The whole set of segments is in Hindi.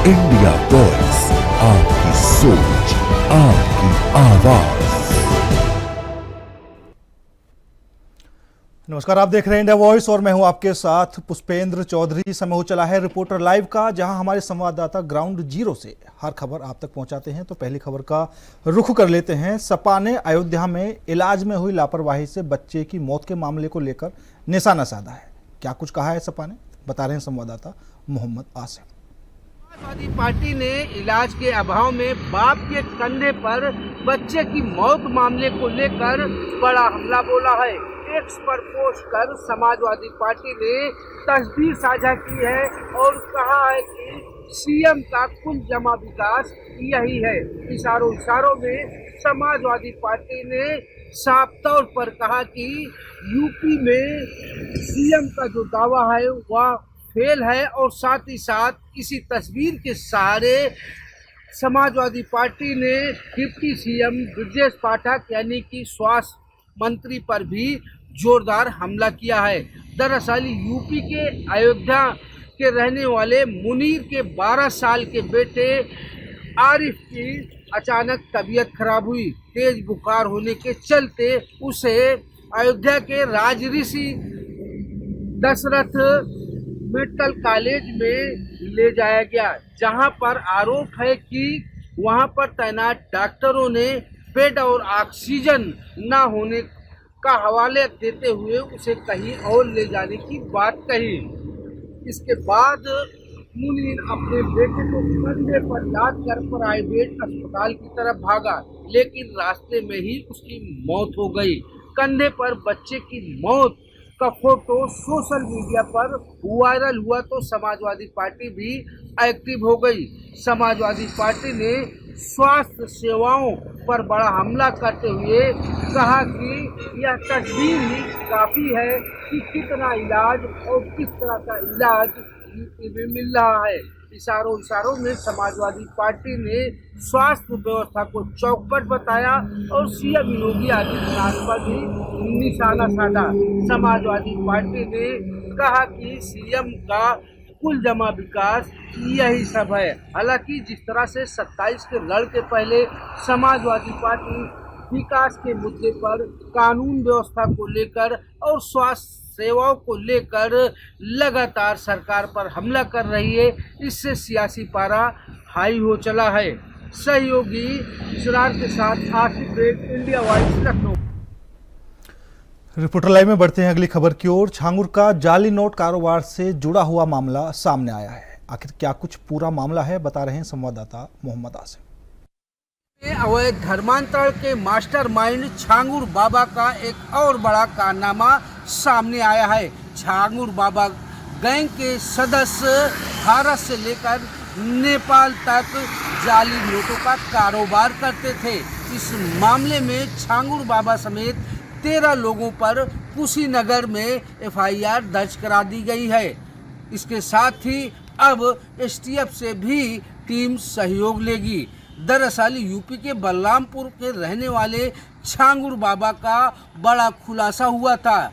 इंडिया वॉइस, आपकी सोच, आपकी आवाज। नमस्कार, आप देख रहे हैं इंडिया वॉइस और मैं हूं आपके साथ पुष्पेंद्र चौधरी। समय हो चला है रिपोर्टर लाइव का, जहां हमारे संवाददाता ग्राउंड जीरो से हर खबर आप तक पहुंचाते हैं। तो पहली खबर का रुख कर लेते हैं। सपा ने अयोध्या में इलाज में हुई लापरवाही से बच्चे की मौत के मामले को लेकर निशाना साधा है। क्या कुछ कहा है सपा ने, बता रहे हैं संवाददाता मोहम्मद आसिफ। समाजवादी पार्टी ने इलाज के अभाव में बाप के कंधे पर बच्चे की मौत मामले को लेकर बड़ा हमला बोला है। एक्स पर पोस्ट कर समाजवादी पार्टी ने तस्वीर साझा की है और कहा है कि सीएम का कुल जमा विकास यही है। इशारों में समाजवादी पार्टी ने साफ तौर पर कहा कि यूपी में सीएम का जो दावा है वह फेल है और साथ ही साथ इसी तस्वीर के सहारे समाजवादी पार्टी ने डिप्टी सीएम ब्रजेश पाठक यानी कि स्वास्थ्य मंत्री पर भी जोरदार हमला किया है। दरअसल यूपी के अयोध्या के रहने वाले मुनीर के 12 साल के बेटे आरिफ की अचानक तबीयत खराब हुई। तेज बुखार होने के चलते उसे अयोध्या के राजऋषि दशरथ मेडिकल कॉलेज में ले जाया गया, जहां पर आरोप है कि वहां पर तैनात डॉक्टरों ने बेड और ऑक्सीजन न होने का हवाले देते हुए उसे कहीं और ले जाने की बात कही। इसके बाद मुनीर अपने बेटे को कंधे पर लाद कर प्राइवेट अस्पताल की तरफ भागा, लेकिन रास्ते में ही उसकी मौत हो गई। कंधे पर बच्चे की मौत का फोटो सोशल मीडिया पर वायरल हुआ तो समाजवादी पार्टी भी एक्टिव हो गई। समाजवादी पार्टी ने स्वास्थ्य सेवाओं पर बड़ा हमला करते हुए कहा कि यह तस्वीर ही काफ़ी है कि कितना इलाज और किस तरह का इलाज में मिल रहा है। इशारों में समाजवादी पार्टी ने स्वास्थ्य व्यवस्था को चौपट बताया और सीएम योगी आदित्यनाथ पर भी निशाना साधा। समाजवादी पार्टी ने कहा कि सीएम का कुल जमा विकास यही सब है। हालांकि जिस तरह से 27 के लड़ के पहले समाजवादी पार्टी विकास के मुद्दे पर, कानून व्यवस्था को लेकर और स्वास्थ्य सेवाओं को लेकर लगातार सरकार पर हमला कर रही है, इससे सियासी पारा हाई हो चला है। सहयोगी इसरार के साथ Asif Beg, India voice, Lucknow. Reporter live में बढ़ते हैं अगली खबर की ओर। छांगुर का जाली नोट कारोबार से जुड़ा हुआ मामला सामने आया है। आखिर क्या कुछ पूरा मामला है, बता रहे हैं संवाददाता मोहम्मद आसिफ। अवैध धर्मांतरण के मास्टरमाइंड छांगुर बाबा का एक और बड़ा कारनामा सामने आया है। छांगुर बाबा गैंग के सदस्य भारत से लेकर नेपाल तक जाली नोटों का कारोबार करते थे। इस मामले में छांगुर बाबा समेत 13 लोगों पर कुशीनगर में एफआईआर दर्ज करा दी गई है। इसके साथ ही अब एसटीएफ से भी टीम सहयोग लेगी। दरअसल यूपी के बलरामपुर के रहने वाले छांगुर बाबा का बड़ा खुलासा हुआ था।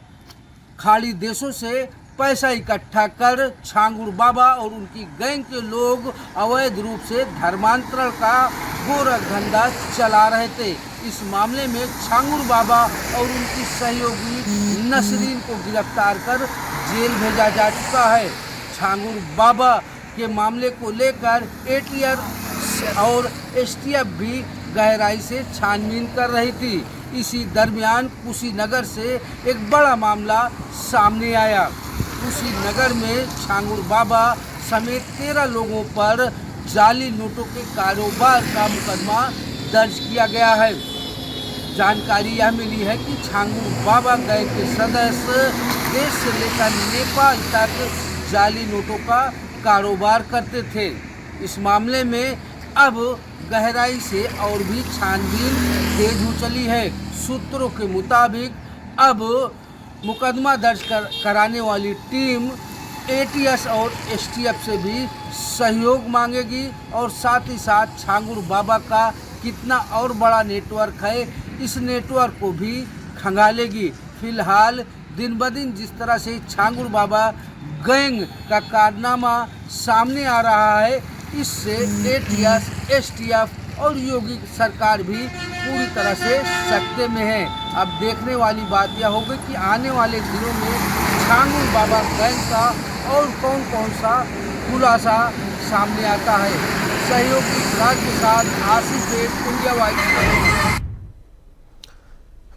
खाड़ी देशों से पैसा इकट्ठा कर छांगुर बाबा और उनकी गैंग के लोग अवैध रूप से धर्मांतरण का गोरख धंधा चला रहे थे। इस मामले में छांगुर बाबा और उनकी सहयोगी नसरीन को गिरफ्तार कर जेल भेजा जा चुका है। छांगुर बाबा के मामले को लेकर एटीआर और एसटीएफ भी गहराई से छानबीन कर रही थी। इसी दरमियान कुशीनगर से एक बड़ा मामला सामने आया। कुशीनगर में छांगुर बाबा समेत 13 लोगों पर जाली नोटों के कारोबार का मुकदमा दर्ज किया गया है। जानकारी यह मिली है कि छांगुर बाबा गैंग के सदस्य देश से लेकर नेपाल तक जाली नोटों का कारोबार करते थे। इस मामले में अब गहराई से और भी छानबीन तेज हो चली है। सूत्रों के मुताबिक अब मुकदमा दर्ज कराने वाली टीम एटीएस और एसटीएफ से भी सहयोग मांगेगी और साथ ही साथ छांगुर बाबा का कितना और बड़ा नेटवर्क है, इस नेटवर्क को भी खंगालेगी। फिलहाल दिन ब दिन जिस तरह से छांगुर बाबा गैंग का कारनामा सामने आ रहा है, इससे एटीएस, एसटीएफ और योगी सरकार भी पूरी तरह से सकते में है। अब देखने वाली बात यह होगी कि आने वाले दिनों में छांगू बाबा गैंग का और कौन कौन सा खुलासा सामने आता है। सहयोगी राज के साथ आसिफ सेठ, इंडिया वाइज।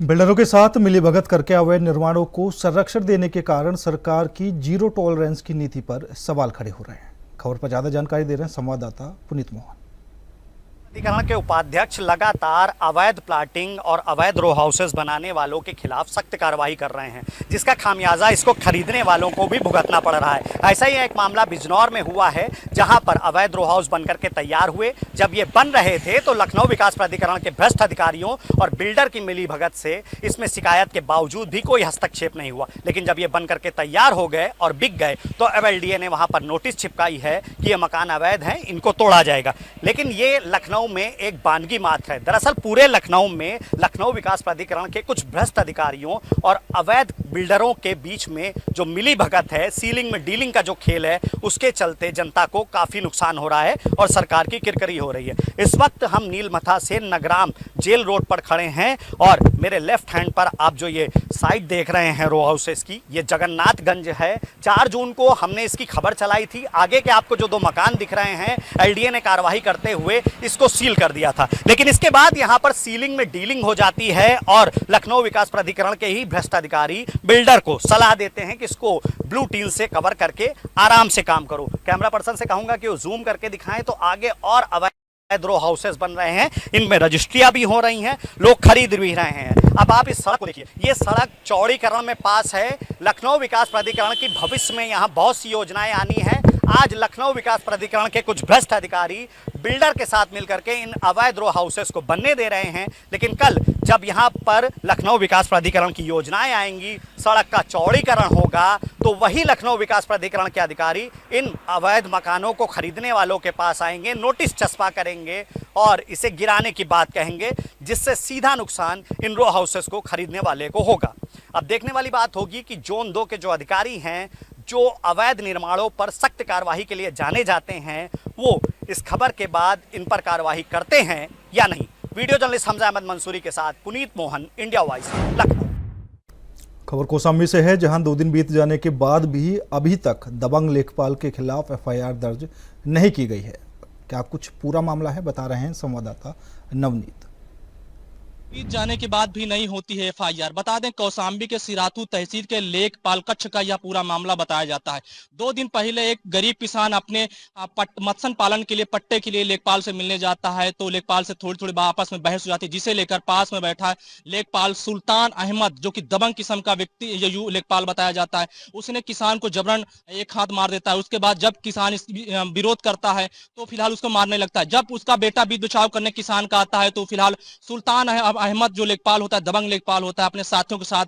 बिल्डरों के साथ मिलीभगत करके अवैध निर्माणों को संरक्षण देने के कारण सरकार की जीरो टॉलरेंस की नीति पर सवाल खड़े हो रहे हैं। खबर पर ज्यादा जानकारी दे रहे हैं संवाददाता पुनीत मोहन। प्राधिकरण के उपाध्यक्ष लगातार अवैध प्लाटिंग और अवैध रो हाउसेस बनाने वालों के खिलाफ सख्त कार्रवाई कर रहे हैं, जिसका खामियाजा इसको खरीदने वालों को भी भुगतना पड़ रहा है। ऐसा ही एक मामला बिजनौर में हुआ है, जहां पर अवैध रो हाउस बनकर के तैयार हुए। जब ये बन रहे थे तो लखनऊ विकास प्राधिकरण के भ्रष्ट अधिकारियों और बिल्डर की मिलीभगत से इसमें शिकायत के बावजूद भी कोई हस्तक्षेप नहीं हुआ। लेकिन जब ये बन करके तैयार हो गए और बिक गए तो एमएलडीए ने वहां पर नोटिस चिपकाई है कि ये मकान अवैध हैं, इनको तोड़ा जाएगा। लेकिन ये लखनऊ में एक बानगी मात्र है। दरअसल पूरे लखनऊ में लखनऊ विकास प्राधिकरण के कुछ भ्रष्ट अधिकारियों और अवैध बिल्डरों के बीच में जो मिली भगत है, सीलिंग में डीलिंग का जो खेल है, उसके चलते जनता को काफी नुकसान हो रहा है और सरकार की किरकिरी हो रही है। इस वक्त हम नीलमथा से नगराम जेल रोड पर खड़े हैं और मेरे लेफ्ट हैंड पर आप जो ये साइड देख रहे हैं रो हाउसेस की, ये जगन्नाथगंज है। 4 जून को हमने इसकी खबर चलाई थी। आगे के आपको जो 2 मकान दिख रहे हैं, एलडीए ने कार्रवाई करते हुए इसको सील कर दिया था। लेकिन इसके बाद यहां पर सीलिंग में डीलिंग हो जाती है और लखनऊ विकास प्राधिकरण के ही भ्रष्ट अधिकारी बिल्डर को सलाह देते हैं कि इसको ब्लू टील से कवर करके आराम से काम करो। कैमरा पर्सन से कहूंगा कि वो जूम करके दिखाएं तो आगे और अवैध रो हाउसेस बन रहे हैं, इनमें रजिस्ट्रियां भी हो रही हैं, लोग खरीद भी रहे हैं। अब आप इस सड़क को देखिए, ये सड़क चौड़ीकरण में पास है। लखनऊ विकास प्राधिकरण की भविष्य में यहाँ बहुत सी योजनाएं आनी है। आज लखनऊ विकास प्राधिकरण के कुछ भ्रष्ट अधिकारी बिल्डर के साथ मिलकर के इन अवैध रो हाउसेस को बनने दे रहे हैं। लेकिन कल जब यहाँ पर लखनऊ विकास प्राधिकरण की योजनाएं आएंगी, सड़क का चौड़ीकरण होगा, तो वही लखनऊ विकास प्राधिकरण के अधिकारी इन अवैध मकानों को खरीदने वालों के पास आएंगे, नोटिस चस्पा करेंगे और इसे गिराने की बात कहेंगे, जिससे सीधा नुकसान इन रो हाउसेस को खरीदने वाले को होगा। अब देखने वाली बात होगी कि जोन 2 के जो अधिकारी हैं, जो अवैध निर्माणों पर सख्त कार्रवाई के लिए जाने जाते हैं, वो इस खबर के बाद इन पर कार्रवाई करते हैं या नहीं। वीडियो जर्नलिस्ट हमजा अहमद मंसूरी के साथ पुनीत मोहन, इंडिया वॉइस, लखनऊ। खबर कौशाम्बी से है, जहां 2 दिन बीत जाने के बाद भी अभी तक दबंग लेखपाल के खिलाफ एफआईआर दर्ज नहीं की गई है। क्या कुछ पूरा मामला है, बता रहे हैं संवाददाता नवनीत। बीत जाने के बाद भी नहीं होती है एफआईआर। बता दें, कौशाम्बी के सिराथू तहसील के लेखपाल कक्ष का यह पूरा मामला बताया जाता है। 2 दिन पहले एक गरीब किसान अपने मत्स्य पालन के लिए पट्टे के लिए लेखपाल से मिलने जाता है, तो लेखपाल से थोड़ी आपस में बहस हो जाती है, जिसे लेकर पास में बैठा है लेखपाल सुल्तान अहमद, जो कि दबंग किस्म का व्यक्ति ये लेखपाल बताया जाता है। उसने किसान को जबरन एक हाथ मार देता है। उसके बाद जब किसान इस विरोध करता है तो फिलहाल उसको मारने लगता है। जब उसका बेटा भी बचाव करने किसान का आता है तो फिलहाल सुल्तान अहमद जो लेखपाल होता है, दबंग लेखपाल होता है, अपने साथियों के साथ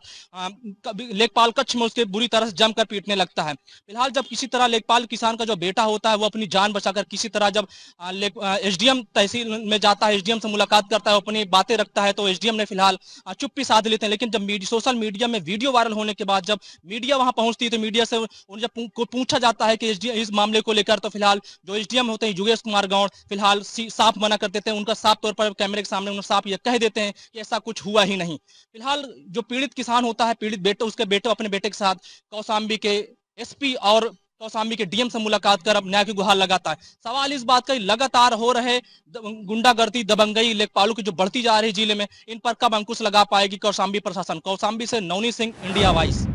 लेखपाल कक्ष में उसके बुरी तरह से जमकर पीटने लगता है। फिलहाल जब किसी तरह लेखपाल किसान का जो बेटा होता है वो अपनी जान बचाकर किसी तरह जब एसडीएम तहसील में जाता है, एसडीएम से मुलाकात करता है, अपनी बातें रखता है, तो एसडीएम ने फिलहाल चुप्पी साध लेते हैं। लेकिन जब सोशल मीडिया में वीडियो वायरल होने के बाद जब मीडिया वहां पहुंचती है तो मीडिया से जब पूछा जाता है कि इस मामले को लेकर, तो फिलहाल जो एसडीएम होते हैं योगेश कुमार गौड़ फिलहाल साफ मना कर देते हैं। उनका साफ तौर पर कैमरे के सामने साफ ये कह देते हैं कि ऐसा कुछ हुआ ही नहीं। फिलहाल जो पीड़ित किसान होता है, पीड़ित बेटे, उसके बेटे अपने बेटे के साथ कौशाम्बी के एसपी और कौशाम्बी के डीएम से मुलाकात कर अब न्याय की गुहार लगाता है। सवाल इस बात का लगातार हो रहे गुंडागर्दी, दबंगई, लेखपालों की जो बढ़ती जा रही जिले में, इन पर कब अंकुश लगा पाएगी कौशाम्बी प्रशासन। कौशाम्बी से नवनीत सिंह, इंडिया वॉइस।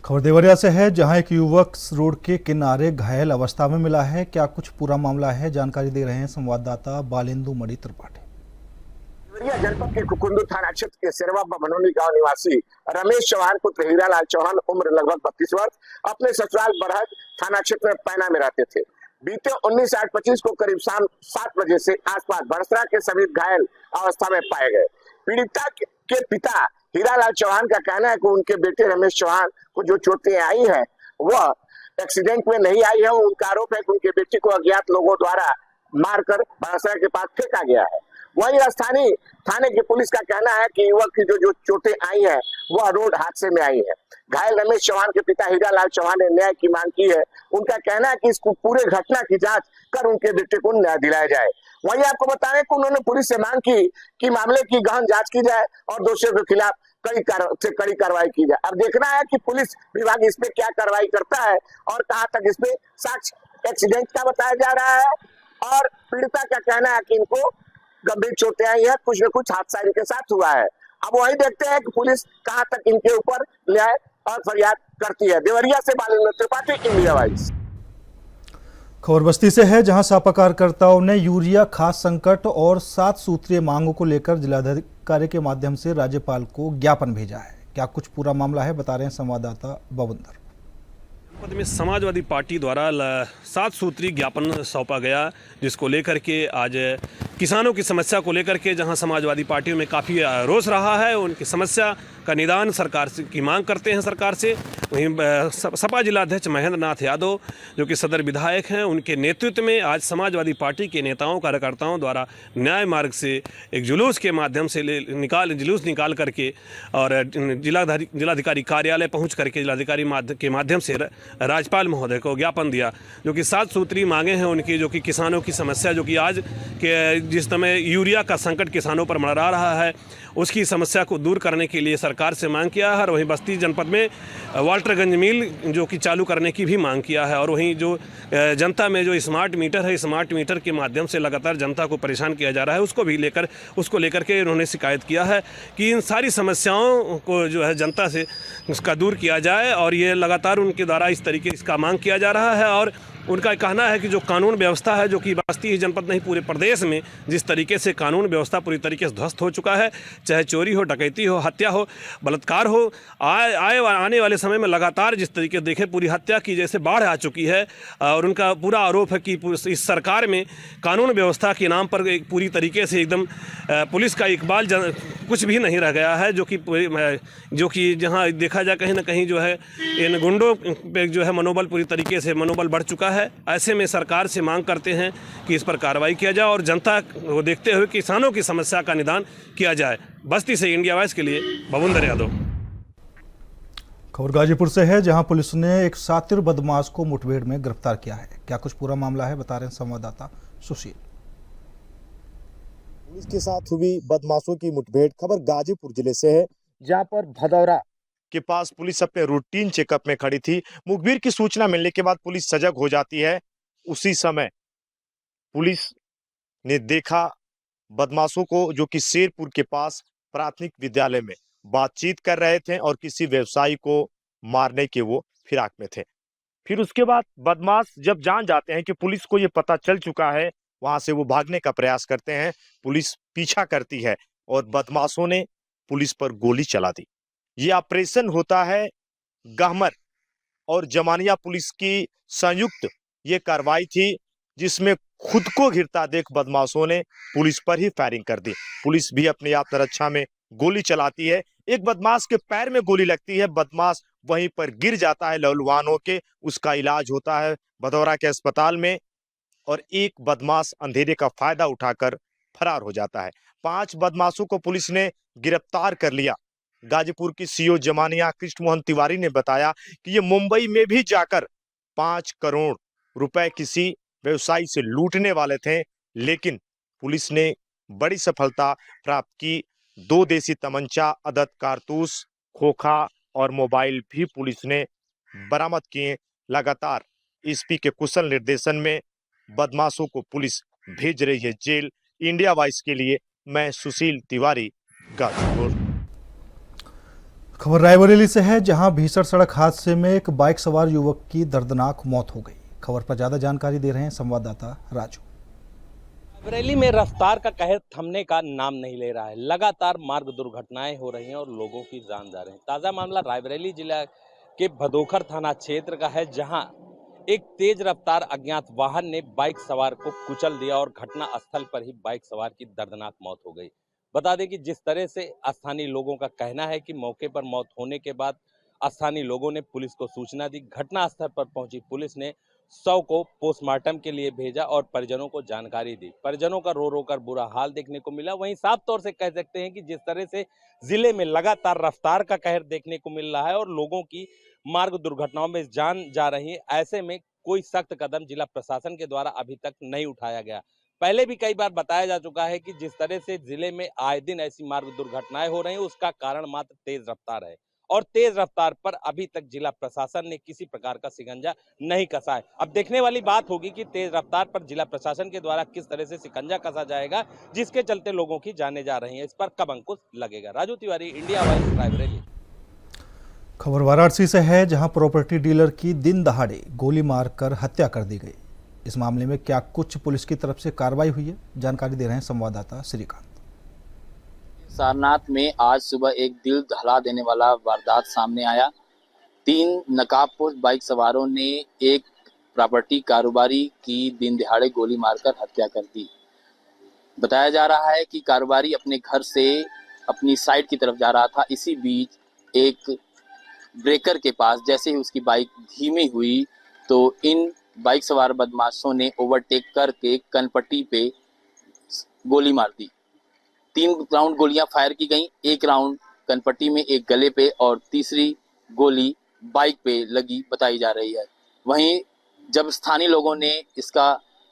खबर देवरिया से है, जहां एक युवक रोड के किनारे घायल अवस्था में मिला है। क्या कुछ पूरा मामला है, जानकारी दे रहे हैं संवाददाता बालेंदु मणि त्रिपाठी। देवरिया जनपद के कुकुंदू थाना क्षेत्र के सेरवा बनोनी गांव निवासी रमेश चौहान पुत्र हीरालाल चौहान उम्र लगभग 32 वर्ष अपने ससुराल बरहट थाना क्षेत्र में पैना में रहते थे। बीते 19/8/25 को करीब शाम 7 बजे से आसपास बरसरा के समीप घायल अवस्था में पाए गए। पीड़िता के पिता हीरालाल चौहान का कहना है कि उनके बेटे रमेश चौहान को जो चोटें आई है वह एक्सीडेंट में नहीं आई है। उनका आरोप है कि उनके बेटे को अज्ञात लोगों द्वारा मारकर बरसरा के पास फेंका गया है। वही स्थानीय थाने की पुलिस का कहना है कि युवक की जो चोटें आई है वह रोड हादसे में आई है। घायल रमेश चौहान के पिता हीरालाल चौहान ने न्याय की मांग की है। उनका कहना है कि इस पूरे घटना की जांच कर उनके बेटे को न्याय दिलाया जाए। वहीं आपको बता रहे कि उन्होंने पुलिस से मांग की कि मामले की गहन जांच की जाए और दोषियों के खिलाफ कड़ी कार्रवाई की जाए। अब देखना है कि पुलिस विभाग इस पे क्या कार्रवाई करता है और कहां तक इसमें साक्ष्य एक्सीडेंट का बताया जा रहा है और पीड़िता का कहना है कि इनको गंभीर चोटें आई है, कुछ न कुछ हादसा इनके साथ हुआ है। अब वही देखते हैं कि पुलिस कहां तक इनके ऊपर न्याय और फरियाद करती है। देवरिया से बालेन्द्र त्रिपाठी, इंडिया वाइज। खबर बस्ती से है, जहां सपा कार्यकर्ताओं ने यूरिया खाद संकट और 7 सूत्रीय मांगों को लेकर जिलाधिकारी के माध्यम से राज्यपाल को ज्ञापन भेजा है। क्या कुछ पूरा मामला है, बता रहे हैं संवाददाता बवंदर। जनपद में समाजवादी पार्टी द्वारा 7 सूत्री ज्ञापन सौंपा गया, जिसको लेकर के आज किसानों की समस्या को लेकर के जहां समाजवादी पार्टी में काफ़ी रोष रहा है, उनकी समस्या का निदान सरकार की मांग करते हैं सरकार से। वहीं सपा जिलाध्यक्ष महेंद्र नाथ यादव जो कि सदर विधायक हैं, उनके नेतृत्व में आज समाजवादी पार्टी के नेताओं कार्यकर्ताओं द्वारा न्याय मार्ग से एक जुलूस के माध्यम से जुलूस निकाल करके और जिलाधिकारी कार्यालय पहुँच करके जिलाधिकारी के माध्यम से राज्यपाल महोदय को ज्ञापन दिया, जो कि 7 सूत्री मांगे हैं उनकी, जो कि किसानों की समस्या, जो कि आज के जिस समय यूरिया का संकट किसानों पर मंडरा रहा है, उसकी समस्या को दूर करने के लिए सरकार से मांग किया है। और वहीं बस्ती जनपद में वाल्टरगंज मिल जो कि चालू करने की भी मांग किया है। और वहीं जो जनता में जो स्मार्ट मीटर है, स्मार्ट मीटर के माध्यम से लगातार जनता को परेशान किया जा रहा है, उसको लेकर के उन्होंने शिकायत किया है कि इन सारी समस्याओं को जो है जनता से उसका दूर किया जाए। और ये लगातार उनके द्वारा इस तरीके इसका मांग किया जा रहा है। और उनका कहना है कि जो कानून व्यवस्था है, जो कि बस्ती ही जनपद नहीं पूरे प्रदेश में जिस तरीके से कानून व्यवस्था पूरी तरीके से ध्वस्त हो चुका है, चाहे चोरी हो, डकैती हो, हत्या हो, बलात्कार हो, आने वाले समय में लगातार जिस तरीके देखे पूरी हत्या की जैसे बाढ़ आ चुकी है। और उनका पूरा आरोप है कि इस सरकार में कानून व्यवस्था के नाम पर एक पूरी तरीके से एकदम पुलिस का इकबाल कुछ भी नहीं रह गया है, जो कि जहाँ देखा जाए कहीं ना कहीं जो है इन गुंडों पे जो है पूरी तरीके से मनोबल बढ़ चुका है। ऐसे में सरकार से मांग करते हैं कि इस पर कार्रवाई किया जाए और जनता को देखते हुए किसानों की समस्या का निदान किया जाए। बस्ती से इंडिया वाइज के लिए बवंदर यादव। खबर गाजीपुर से है, जहां पुलिस ने एक शातिर बदमाश को मुठभेड़ में गिरफ्तार किया है। क्या कुछ पूरा मामला है, बता रहे हैं संवाददाता सुशील। पुलिस के साथ हुई बदमाशों की मुठभेड़ खबर गाजीपुर जिले से है, जहां पर भदौरा के पास पुलिस अपने रूटीन चेकअप में खड़ी थी। मुखबिर की सूचना मिलने के बाद पुलिस सजग हो जाती है। उसी समय पुलिस ने देखा बदमाशों को, जो कि शेरपुर के पास प्राथमिक विद्यालय में बातचीत कर रहे थे और किसी व्यवसायी को मारने के वो फिराक में थे। फिर उसके बाद बदमाश जब जान जाते हैं कि पुलिस को ये पता चल चुका है, वहां से वो भागने का प्रयास करते हैं। पुलिस पीछा करती है और बदमाशों ने पुलिस पर गोली चला दी। ये ऑपरेशन होता है गहमर और जमानिया पुलिस की संयुक्त ये कार्रवाई थी, जिसमें खुद को घिरता देख बदमाशों ने पुलिस पर ही फायरिंग कर दी। पुलिस भी अपनी आत्मरक्षा में गोली चलाती है। एक बदमाश के पैर में गोली लगती है, बदमाश वहीं पर गिर जाता है लहूलुहान होके। उसका इलाज होता है भदौरा के अस्पताल में और एक बदमाश अंधेरे का फायदा उठाकर फरार हो जाता है। 5 बदमाशों को पुलिस ने गिरफ्तार कर लिया। गाजीपुर की सीओ जमानिया कृष्ण मोहन तिवारी ने बताया कि ये मुंबई में भी जाकर 5 करोड़ रुपए किसी व्यवसायी से लूटने वाले थे, लेकिन पुलिस ने बड़ी सफलता प्राप्त की। 2 देसी तमंचा, अदद कारतूस, खोखा और मोबाइल भी पुलिस ने बरामद किए। लगातार एसपी के कुशल निर्देशन में बदमाशों को पुलिस भेज रही है जेल। इंडिया वॉइस के लिए मैं सुशील तिवारी, गाजीपुर। खबर रायबरेली से है, जहां भीषण सड़क हादसे में एक बाइक सवार युवक की दर्दनाक मौत हो गई। खबर पर ज्यादा जानकारी दे रहे हैं संवाददाता राजू। रायबरेली में रफ्तार का कहर थमने का नाम नहीं ले रहा है। लगातार मार्ग दुर्घटनाएं हो रही हैं और लोगों की जान जा रही है। ताजा मामला रायबरेली जिला के भदोखर थाना क्षेत्र का है, जहां एक तेज रफ्तार अज्ञात वाहन ने बाइक सवार को कुचल दिया और घटना स्थल पर ही बाइक सवार की दर्दनाक मौत हो गई। बता दें कि जिस तरह से स्थानीय लोगों का कहना है कि मौके पर मौत होने के बाद स्थानीय लोगों ने पुलिस को सूचना दी। घटनास्थल पर पहुंची पुलिस ने शव को पोस्टमार्टम के लिए भेजा और परिजनों को जानकारी दी। परिजनों का रो रो कर बुरा हाल देखने को मिला। वहीं साफ तौर से कह सकते हैं कि जिस तरह से जिले में लगातार रफ्तार का कहर देखने को मिल रहा है और लोगों की मार्ग दुर्घटनाओं में जान जा रही है, ऐसे में कोई सख्त कदम जिला प्रशासन के द्वारा अभी तक नहीं उठाया गया। पहले भी कई बार बताया जा चुका है कि जिस तरह से जिले में आए दिन ऐसी मार्ग दुर्घटनाएं हो रही हैं, उसका कारण मात्र तेज रफ्तार है और तेज रफ्तार पर अभी तक जिला प्रशासन ने किसी प्रकार का शिकंजा नहीं कसा है। अब देखने वाली बात होगी कि तेज रफ्तार पर जिला प्रशासन के द्वारा किस तरह से शिकंजा कसा जाएगा, जिसके चलते लोगों की जाने जा रही हैं। इस पर कब अंकुश लगेगा। Raju Tiwari, India voice, Raebareli. खबर वाराणसी से है, जहां प्रॉपर्टी डीलर की दिन दहाड़े गोली मारकर हत्या कर दी गई। इस मामले में क्या कुछ पुलिस की तरफ से कार्रवाई हुई है, जानकारी दे रहे हैं संवाददाता श्रीकांत। सारनाथ में आज सुबह एक दिल दहला देने वाला वारदात सामने आया। 3 नकाबपोश बाइक सवारों ने एक प्रॉपर्टी कारोबारी की दिन दिहाड़े गोली मारकर हत्या कर दी। बताया जा रहा है कि कारोबारी अपने घर से अपनी साइड की तरफ जा रहा था। इसी बीच एक ब्रेकर के पास जैसे ही उसकी बाइक धीमी हुई तो इन बाइक सवार बदमाशों ने ओवरटेक करके कनपट्टी पे गोली मार दी। 3 राउंड गोलियां फायर की गईं। 1 राउंड कनपट्टी में, एक गले पे और तीसरी गोली बाइक पे लगी बताई जा रही है। वहीं जब स्थानीय लोगों ने इसका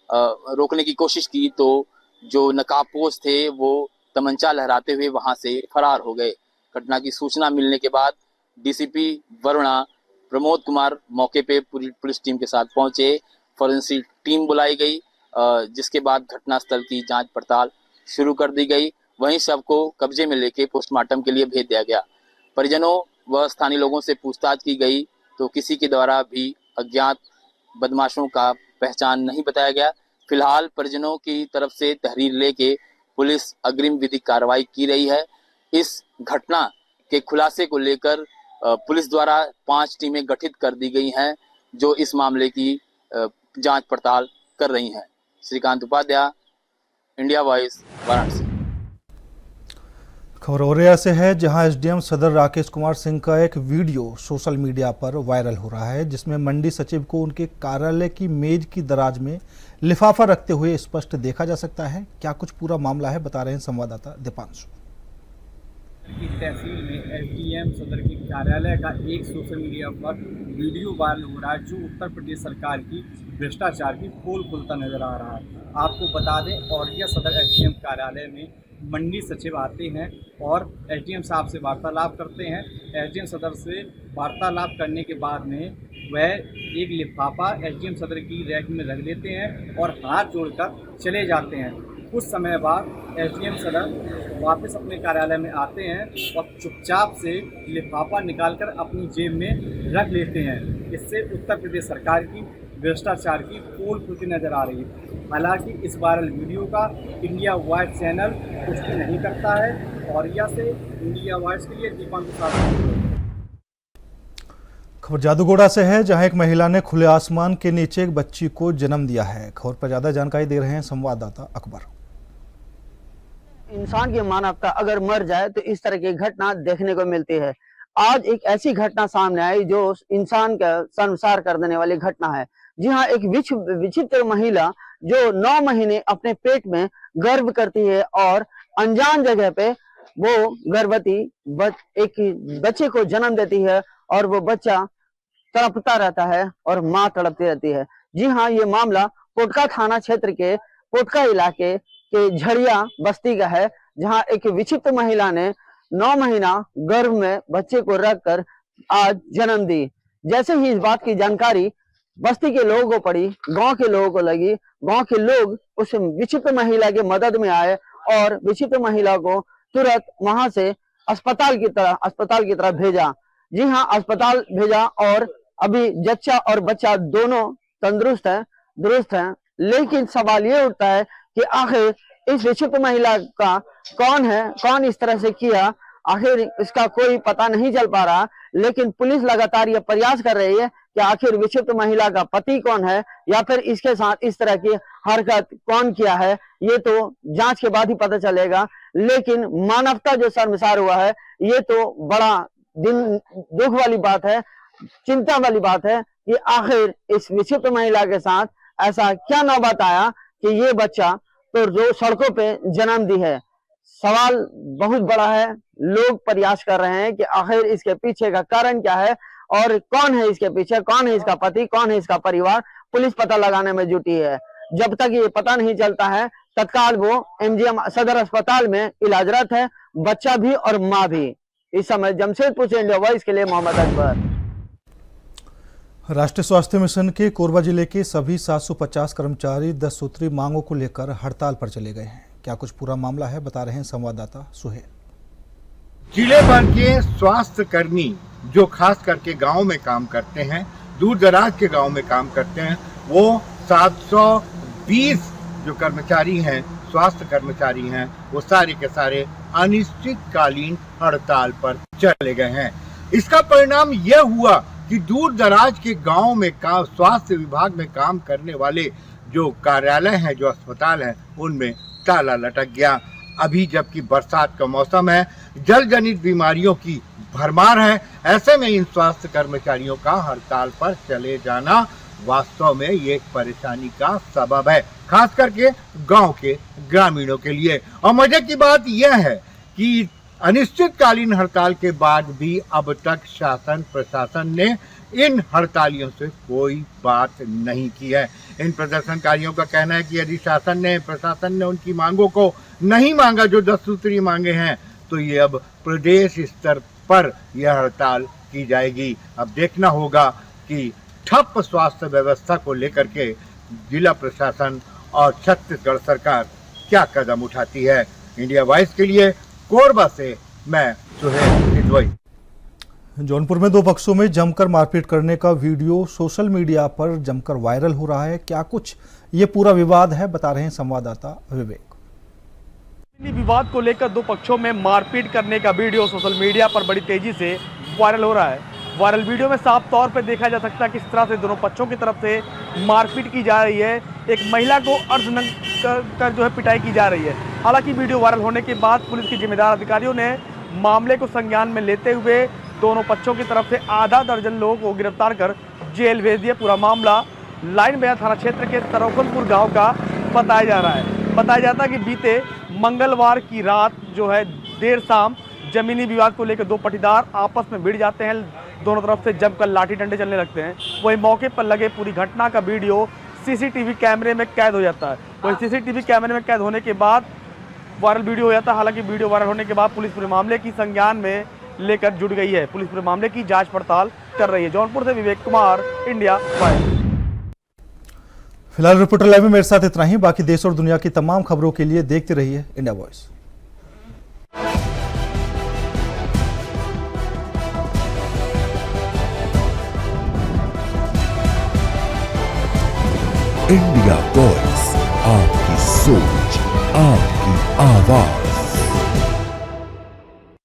रोकने की कोशिश की तो जो नकाबपोश थे वो तमंचा लहराते हुए वहां से फरार हो गए। घटना की सूचना मिलने के बाद डीसीपी वरुणा प्रमोद कुमार मौके पे पूरी पुलिस टीम के साथ पहुंचे। फॉरेंसिक टीम बुलाई गई, जिसके बाद घटनास्थल की जांच पड़ताल शुरू कर दी गई। वहीं शव को कब्जे में लेके पोस्टमार्टम के लिए भेज दिया गया। परिजनों व स्थानीय लोगों से पूछताछ की गई तो किसी के द्वारा भी अज्ञात बदमाशों का पहचान नहीं बताया गया। फिलहाल परिजनों की तरफ से तहरीर लेके पुलिस अग्रिम विधिक कार्रवाई की रही है। इस घटना के खुलासे को लेकर पुलिस द्वारा 5 टीमें गठित कर दी गई हैं, जो इस मामले की जांच पड़ताल कर रही हैं। Shrikant Upadhyay, India voice, Varanasi. खबर औरैया से है, जहां एसडीएम सदर राकेश कुमार सिंह का एक वीडियो सोशल मीडिया पर वायरल हो रहा है, जिसमें मंडी सचिव को उनके कार्यालय की मेज की दराज में लिफाफा रखते हुए स्पष्ट देखा जा सकता है। क्या कुछ पूरा मामला है, बता रहे हैं संवाददाता दीपांशु। की तहसील में एसडीएम सदर के कार्यालय का एक सोशल मीडिया पर वीडियो वायरल हो रहा है, जो उत्तर प्रदेश सरकार की भ्रष्टाचार की पोल खुलता नजर आ रहा है। आपको बता दें, औरैया सदर एसडीएम कार्यालय में मंडी सचिव आते हैं और एसडीएम साहब से वार्तालाप करते हैं। एसडीएम सदर से वार्तालाप करने के बाद में वह एक लिफाफा एसडीएम सदर की रैक में रख देते हैं और हाथ जोड़कर चले जाते हैं। कुछ समय बाद एसडीएम सदर वापस अपने कार्यालय में आते हैं और चुपचाप से लिफाफा निकालकर अपनी जेब में रख लेते हैं। इससे उत्तर प्रदेश सरकार की भ्रष्टाचार की पोल खुलती नजर आ रही है। हालांकि इस वायरल वीडियो का इंडिया वॉइस चैनल पुष्टि नहीं करता है। औरैया से इंडिया वॉइस के लिए दीपांशु। खबर जादूगोड़ा से है, जहां एक महिला ने खुले आसमान के नीचे एक बच्ची को जन्म दिया है। खबर पर ज्यादा जानकारी दे रहे हैं संवाददाता अकबर। इंसान की मानवता अगर मर जाए तो इस तरह की घटना देखने को मिलती है। आज एक ऐसी घटना सामने आई जो इंसान का संसार कर देने वाली घटना है। जी हाँ, एक विचित्र महिला जो 9 महीने अपने पेट में गर्भ करती है और अनजान जगह पे वो गर्भवती एक बच्चे को जन्म देती है और वो बच्चा तड़पता रहता है और माँ तड़पती रहती है। जी हाँ, ये मामला पोटका थाना क्षेत्र के पोटका इलाके के झड़िया बस्ती का है, जहां एक विचित्र महिला ने 9 महीना गर्भ में बच्चे को रखकर आज जन्म दी। जैसे ही इस बात की जानकारी बस्ती के लोगों को पड़ी, गांव के लोगों को लगी, गांव के लोग उस विचित्र महिला के मदद में आए और विचित्र महिला को तुरंत वहां से अस्पताल की तरफ भेजा। जी हाँ, अस्पताल भेजा और अभी जच्चा और बच्चा दोनों तंदुरुस्त हैं, दुरुस्त हैं। लेकिन सवाल ये उठता है कि आखिर इस विचित्र महिला का कौन है, कौन इस तरह से किया, आखिर इसका कोई पता नहीं चल पा रहा। लेकिन पुलिस लगातार ये प्रयास कर रही है कि आखिर विचित्र महिला का पति कौन है या फिर इसके साथ इस तरह की हरकत कौन किया है, ये तो जांच के बाद ही पता चलेगा। लेकिन मानवता जो शर्मसार हुआ है, ये तो बड़ा दुख वाली बात है, चिंता वाली बात है कि आखिर इस विक्षिप्त महिला के साथ ऐसा क्या नौबत आया कि ये बच्चा तो जो सड़कों पे जन्म दी है। सवाल बहुत बड़ा है, लोग प्रयास कर रहे हैं कि आखिर इसके पीछे का कारण क्या है और कौन है इसके पीछे, कौन है इसका पति, कौन है इसका परिवार। पुलिस पता लगाने में जुटी है। जब तक ये पता नहीं चलता है तत्काल वो एमजीएम सदर अस्पताल में इलाजरत है, बच्चा भी और माँ भी। इस समय जमशेदपुर से इंडिया वॉइस के लिए मोहम्मद अकबर। राष्ट्रीय स्वास्थ्य मिशन के कोरबा जिले के सभी 750 कर्मचारी 10 सूत्री मांगों को लेकर हड़ताल पर चले गए हैं। क्या कुछ पूरा मामला है, बता रहे हैं संवाददाता सुहेल। जिले भर के स्वास्थ्य कर्मी जो खास करके गांव में काम करते हैं, दूर दराज के गांव में काम करते हैं, वो 720 जो कर्मचारी हैं, स्वास्थ्य कर्मचारी हैं, वो सारे के सारे अनिश्चितकालीन हड़ताल पर चले गए हैं। इसका परिणाम यह हुआ कि दूर दराज के गांव में स्वास्थ्य विभाग में काम करने वाले जो कार्यालय हैं, जो अस्पताल हैं, उनमें ताला लटक गया। अभी जबकि बरसात का मौसम है, जल जनित बीमारियों की भरमार है, ऐसे में इन स्वास्थ्य कर्मचारियों का हड़ताल पर चले जाना वास्तव में ये एक परेशानी का सबब है, खास करके गांव के ग्रामीणों के लिए। और मजे की बात यह है कि अनिश्चितकालीन हड़ताल के बाद भी अब तक शासन प्रशासन ने इन हड़तालियों से कोई बात नहीं की है। इन प्रदर्शनकारियों का कहना है कि यदि प्रशासन ने उनकी मांगों को नहीं मांगा, जो 10 सूत्री मांगे हैं, तो ये अब प्रदेश स्तर पर यह हड़ताल की जाएगी। अब देखना होगा कि ठप स्वास्थ्य व्यवस्था को लेकर के जिला प्रशासन और छत्तीसगढ़ सरकार क्या कदम उठाती है। इंडिया वॉइस के लिए कोरबा से मैं सुहेल निदवई। जौनपुर में 2 पक्षों में जमकर मारपीट करने का वीडियो सोशल मीडिया पर जमकर वायरल हो रहा है। क्या कुछ ये पूरा विवाद है, बता रहे हैं संवाददाता विवेक। विवाद को लेकर 2 पक्षों में मारपीट करने का वीडियो सोशल मीडिया पर बड़ी तेजी से वायरल हो रहा है। वायरल वीडियो में साफ तौर पर देखा जा सकता है किस तरह से दोनों पक्षों की तरफ से मारपीट की जा रही है। एक महिला को अर्धनग्न कर जो है पिटाई की जा रही है। हालांकि वीडियो वायरल होने के बाद पुलिस के जिम्मेदार अधिकारियों ने मामले को संज्ञान में लेते हुए दोनों पक्षों की तरफ से आधा दर्जन लोगों को गिरफ्तार कर जेल भेज दिया। पूरा मामला लाइन बया थाना क्षेत्र के तरोखनपुर गांव का बताया जा रहा है। बताया जाता है कि बीते मंगलवार की रात जो है देर शाम जमीनी विवाद को लेकर 2 पटीदार आपस में भिड़ जाते हैं। दोनों तरफ से जमकर लाठी डंडे चलने लगते हैं। वही मौके पर लगे पूरी घटना का वीडियो सीसीटीवी कैमरे में कैद हो जाता है। वही सीसीटीवी कैमरे में कैद होने के बाद वायरल वीडियो हो जाता है। हालांकि वीडियो वायरल होने के बाद पुलिस पूरे मामले की संज्ञान में लेकर जुट गई है। पुलिस पूरे मामले की जांच पड़ताल कर रही है। जौनपुर से विवेक कुमार, इंडिया वॉइस। फिलहाल रिपोर्टर लाइव में मेरे साथ इतना ही। बाकी देश और दुनिया की तमाम खबरों के लिए देखते रहिए इंडिया वॉइस। इंडिया वॉइस, आपकी सोच, आपकी आवाज।